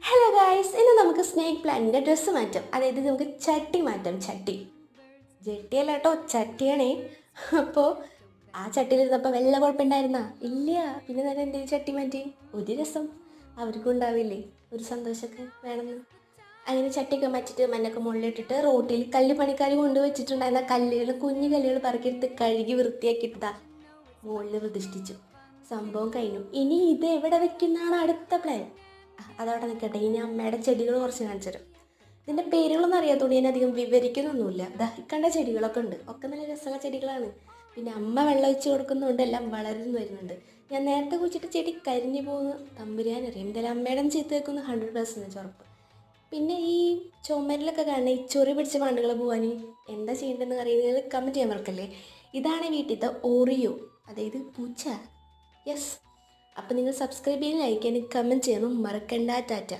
Hello guys, ഇന്ന് നമുക്ക് snake പ്ലാന്റിൻ്റെ ഡ്രസ്സ് മാറ്റാം. അതായത് നമുക്ക് ചട്ടി മാറ്റാം. ജട്ടിയല്ല കേട്ടോ, ചട്ടിയാണേ. അപ്പോൾ ആ ചട്ടിയിലിരുന്നപ്പോൾ വല്ല കുഴപ്പമുണ്ടായിരുന്നാ? ഇല്ല. പിന്നെ നേരെ എൻ്റെ ചട്ടി മാറ്റി. ഒരു രസം അവർക്കും ഉണ്ടാവില്ലേ, ഒരു സന്തോഷമൊക്കെ വേണമെന്ന്. അങ്ങനെ ചട്ടിയൊക്കെ മാറ്റിയിട്ട് മണ്ണൊക്കെ മുകളിലിട്ടിട്ട് റോട്ടിൽ കല്ല് പണിക്കാർ കൊണ്ടുവച്ചിട്ടുണ്ടായിരുന്ന കല്ലുകൾ, കുഞ്ഞു കല്ലുകൾ പറക്കിയെടുത്ത് കഴുകി വൃത്തിയാക്കിയിട്ടാ മുകളിൽ പ്രതിഷ്ഠിച്ചു. സംഭവം കഴിഞ്ഞു. ഇനി ഇത് എവിടെ വെക്കുന്നതാണ് അടുത്ത പ്ലാൻ. അതവിടെ നിൽക്കട്ടെ. ഇനി അമ്മയുടെ ചെടികൾ കുറച്ച് കാണിച്ചു തരാം. ഇതിൻ്റെ പേരുകളൊന്നും അറിയാത്തതുകൊണ്ട് ഞാൻ അധികം വിവരിക്കുന്നൊന്നുമില്ല. ദാ ഇക്കണ്ട ചെടികളൊക്കെ ഉണ്ട്, ഒക്കെ നല്ല രസമുള്ള ചെടികളാണ്. പിന്നെ അമ്മ വെള്ളം ഒഴിച്ച് കൊടുക്കുന്നതുകൊണ്ട് എല്ലാം വളർന്നു വരുന്നുണ്ട്. ഞാൻ നേരത്തെ കുഴിച്ചിട്ട് ചെടി കരിഞ്ഞു പോകുന്നു തമ്പുരാനറിയാം. എന്തായാലും അമ്മയുടെ ചീത്ത വെക്കുന്ന 100% ഉറപ്പ്. പിന്നെ ഈ ചുമരിലൊക്കെ കാണുന്ന ഈ ചൊറി പിടിച്ച പാണ്ടുകൾ പോകാൻ എന്താ ചെയ്യേണ്ടതെന്ന് അറിയുന്നത് കമൻറ്റ് ചെയ്യാൻ മറക്കല്ലേ. ഇതാണ് വീട്ടിലത്തെ ഓറിയോ, അതായത് പൂച്ച. യെസ്. അപ്പോൾ നിങ്ങൾ സബ്സ്ക്രൈബ് ചെയ്യാൻ, ലൈക്ക് ചെയ്യാൻ, കമൻറ്റ് ചെയ്യാനും മറക്കണ്ട. ടാറ്റ.